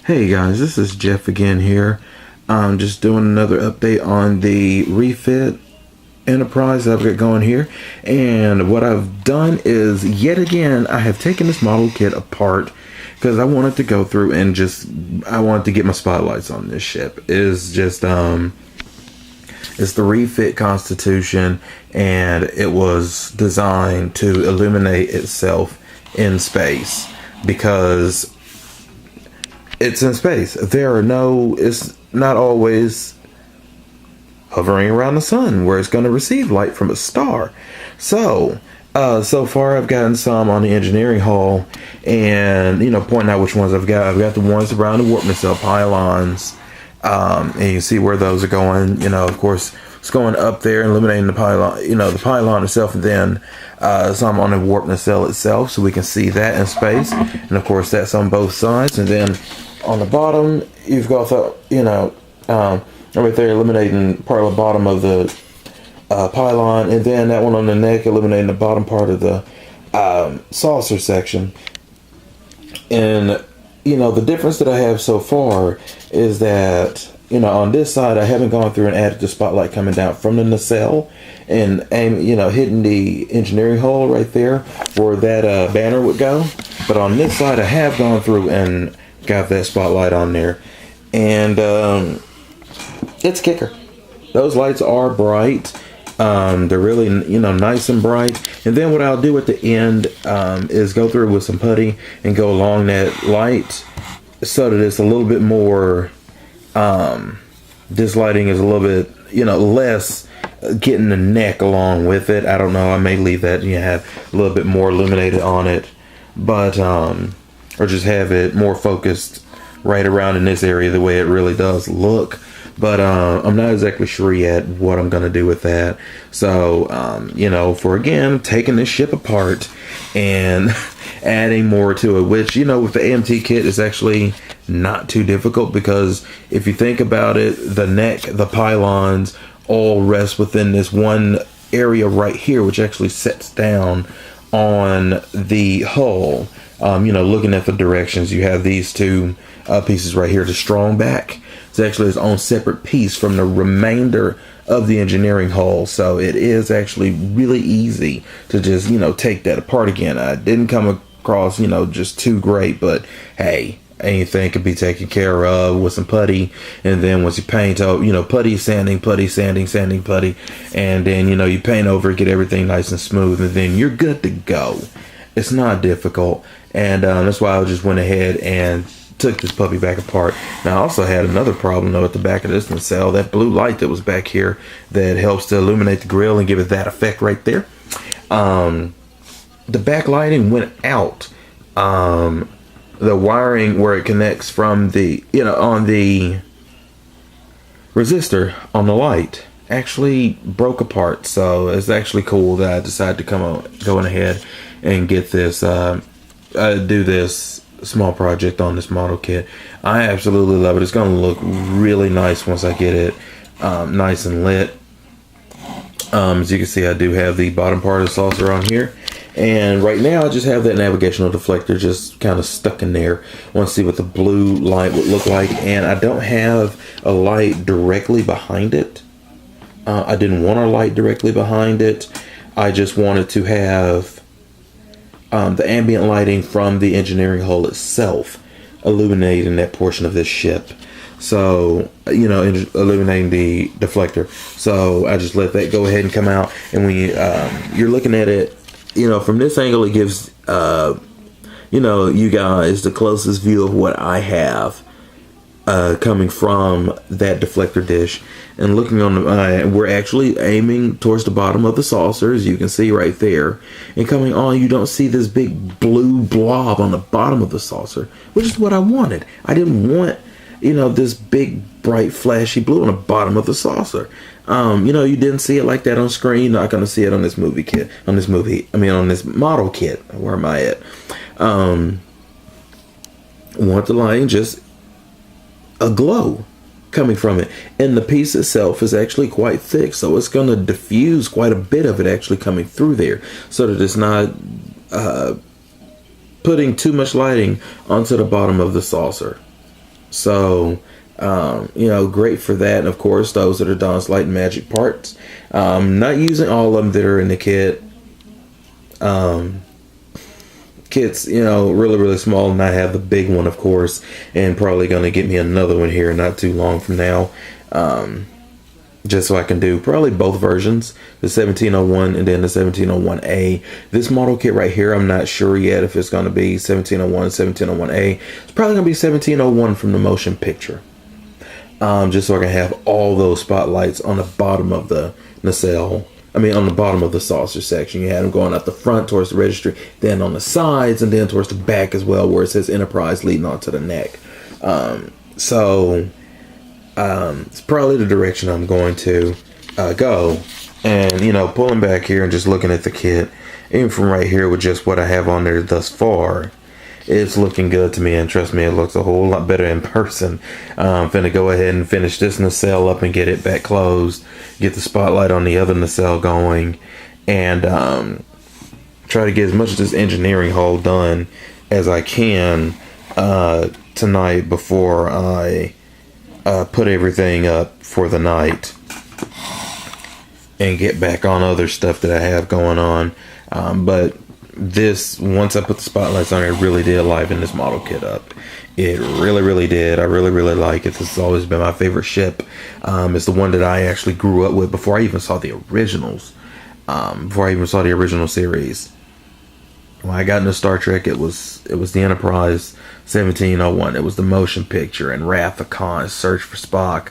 Hey guys, this is Jeff again here. I'm just doing another update on the refit enterprise that I've got going here. And what I've done is, yet again, I have taken this model kit apart because I wanted to go through and I wanted to get my spotlights on this ship. It's the refit Constitution, and it was designed to illuminate itself in space because it's in space. It's not always hovering around the sun where it's going to receive light from a star. So far I've gotten some on the engineering hull, and pointing out which ones I've got. I've got the ones around the warp nacelle pylons, and you can see where those are going. Of course, it's going up there and illuminating the pylon, the pylon itself, and then some on the warp nacelle itself, so we can see that in space. And of course, that's on both sides. And then on the bottom, you've got right there illuminating part of the bottom of the pylon, and then that one on the neck illuminating the bottom part of the saucer section. And the difference that I have so far is that on this side I haven't gone through and added the spotlight coming down from the nacelle and hitting the engineering hull right there where that banner would go. But on this side I have gone through and got that spotlight on there, and it's kicker. Those lights are bright. They're really nice and bright. And then what I'll do at the end is go through with some putty and go along that light so that it's a little bit more this lighting is a little bit less getting the neck along with it. I don't know, I may leave that have a little bit more illuminated on it, but or just have it more focused right around in this area the way it really does look. But I'm not exactly sure yet what I'm gonna do with that. So for again taking this ship apart and adding more to it, which with the AMT kit is actually not too difficult, because if you think about it, the neck, the pylons all rest within this one area right here, which actually sets down on the hull. Looking at the directions, you have these two pieces right here. The strong back, it's actually its own separate piece from the remainder of the engineering hull, so it is actually really easy to just take that apart again. I didn't come across just too great, but hey, anything could be taken care of with some putty. And then once you paint out, putty, sanding, putty, sanding, putty, and then you paint over it, get everything nice and smooth, and then you're good to go. It's not difficult, and that's why I just went ahead and took this puppy back apart. Now I also had another problem though at the back of this nacelle. That blue light that was back here that helps to illuminate the grill and give it that effect right there. The backlighting went out. The wiring where it connects from the on the resistor on the light actually broke apart. So it's actually cool that I decided to going ahead and get this do this small project on this model kit. I absolutely love it. It's going to look really nice once I get it nice and lit. As you can see, I do have the bottom part of the saucer on here, and right now I just have that navigational deflector just kind of stuck in there. I want to see what the blue light would look like, and I don't have a light directly behind it. I didn't want a light directly behind it. I just wanted to have the ambient lighting from the engineering hull itself illuminating that portion of this ship. So, illuminating the deflector. So I just let that go ahead and come out. And when you're looking at it, from this angle, it gives, you guys the closest view of what I have coming from that deflector dish. And looking on the, we're actually aiming towards the bottom of the saucer, as you can see right there. And coming on, you don't see this big blue blob on the bottom of the saucer, which is what I wanted. I didn't want, this big, bright, flashy blue on the bottom of the saucer. You didn't see it like that on screen. You're not going to see it on this on this model kit. Where am I at? Want the lighting just a glow coming from it, and the piece itself is actually quite thick, so it's going to diffuse quite a bit of it actually coming through there, so that it's not putting too much lighting onto the bottom of the saucer. So, great for that. And of course, those are the Dawn's Light and Magic parts. Not using all of them that are in the kit. Kit's, really, really small, and I have the big one, of course, and probably going to get me another one here not too long from now. Just so I can do probably both versions, the 1701 and then the 1701A. This model kit right here, I'm not sure yet if it's going to be 1701, 1701A. It's probably going to be 1701 from the motion picture. Just so I can have all those spotlights on the bottom of the nacelle. On the bottom of the saucer section. You had them going up the front towards the registry, then on the sides, and then towards the back as well, where it says Enterprise leading onto the neck. It's probably the direction I'm going to go. And, pulling back here and just looking at the kit, even from right here with just what I have on there thus far, it's looking good to me, and trust me, it looks a whole lot better in person. I'm finna go ahead and finish this nacelle up and get it back closed, get the spotlight on the other nacelle going, and try to get as much of this engineering hull done as I can tonight before I put everything up for the night and get back on other stuff that I have going on. But this, once I put the spotlights on, it really did liven this model kit up. It really, really did. I really, really like it. This has always been my favorite ship. It's the one that I actually grew up with before I even saw the originals. Before I even saw the original series. When I got into Star Trek, it was the Enterprise 1701. It was the motion picture and Wrath of Khan, Search for Spock.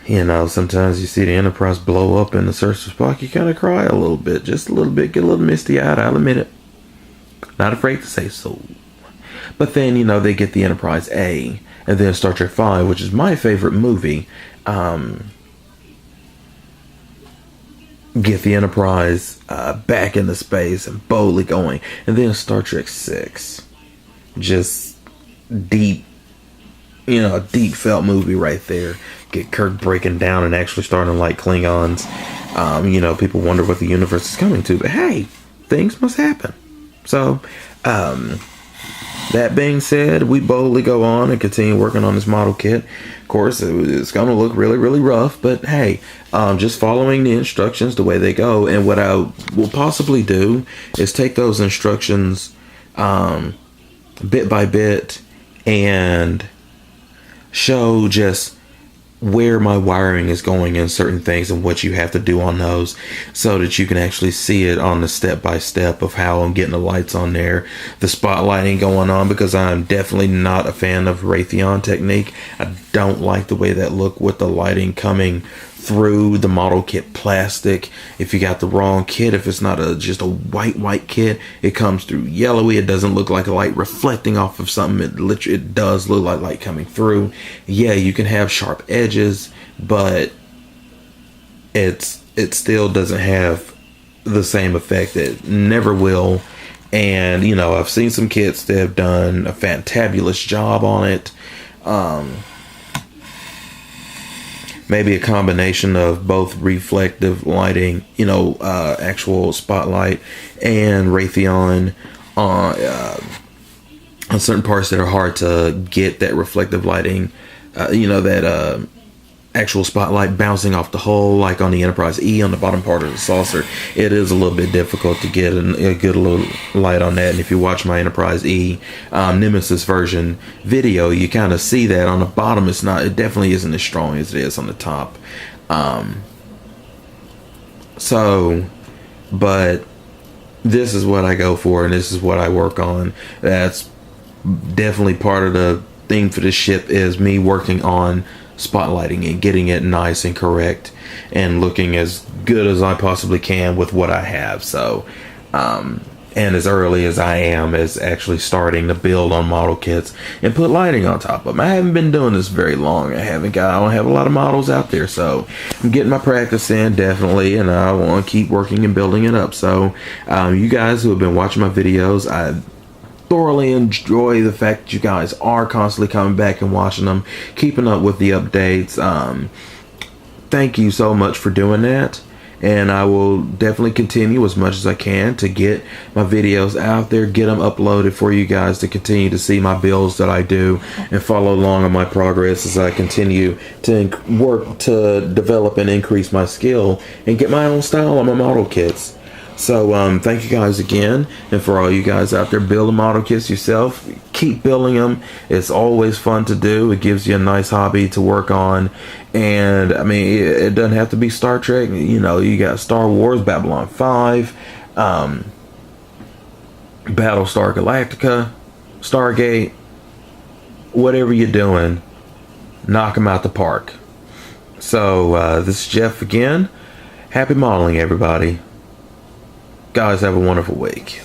Sometimes you see the Enterprise blow up in the Search for Spock, you kind of cry a little bit, just a little bit, get a little misty-eyed, I'll admit it. Not afraid to say so. But then, they get the Enterprise A, and then Star Trek V, which is my favorite movie, get the Enterprise back into space and boldly going. And then Star Trek VI, just deep, a deep felt movie right there. Get Kirk breaking down and actually starting to like Klingons. People wonder what the universe is coming to, but hey, things must happen. So, that being said, we boldly go on and continue working on this model kit. Of course, it's going to look really, really rough, but hey, just following the instructions the way they go. And what I will possibly do is take those instructions bit by bit and show just where my wiring is going in certain things and what you have to do on those, so that you can actually see it on the step-by-step of how I'm getting the lights on there, the spotlighting going on, because I'm definitely not a fan of Raytheon technique. I don't like the way that look with the lighting coming through the model kit plastic. If you got the wrong kit, if it's not just a white kit, it comes through yellowy. It doesn't look like a light reflecting off of something. It does look like light coming through. Yeah, you can have sharp edges, but it still doesn't have the same effect. It never will. And I've seen some kits that have done a fantabulous job on it. Maybe a combination of both reflective lighting, actual spotlight, and Raytheon on certain parts that are hard to get that reflective lighting, that actual spotlight bouncing off the hull, like on the Enterprise E on the bottom part of the saucer. It is a little bit difficult to get a good little light on that. And if you watch my Enterprise E Nemesis version video, you kind of see that on the bottom. It definitely isn't as strong as it is on the top. But this is what I go for, and this is what I work on. That's definitely part of the thing for this ship, is me working on spotlighting and getting it nice and correct and looking as good as I possibly can with what I have. So and as early as I am as actually starting to build on model kits and put lighting on top of them. I haven't been doing this very long. I don't have a lot of models out there, so I'm getting my practice in, definitely, and I want to keep working and building it up. So you guys who have been watching my videos, I thoroughly enjoy the fact that you guys are constantly coming back and watching them, keeping up with the updates. Thank you so much for doing that. and I will definitely continue as much as I can to get my videos out there, get them uploaded for you guys to continue to see my builds that I do and follow along on my progress as I continue to work to develop and increase my skill and get my own style on my model kits. So thank you guys again, and for all you guys out there building model kits yourself, keep building them. It's always fun to do. It gives you a nice hobby to work on, and I mean it doesn't have to be Star Trek. You know, you got Star Wars, Babylon 5, Battlestar Galactica, Stargate. Whatever you're doing, knock them out the park. So this is Jeff again. Happy modeling, everybody. Guys, have a wonderful week.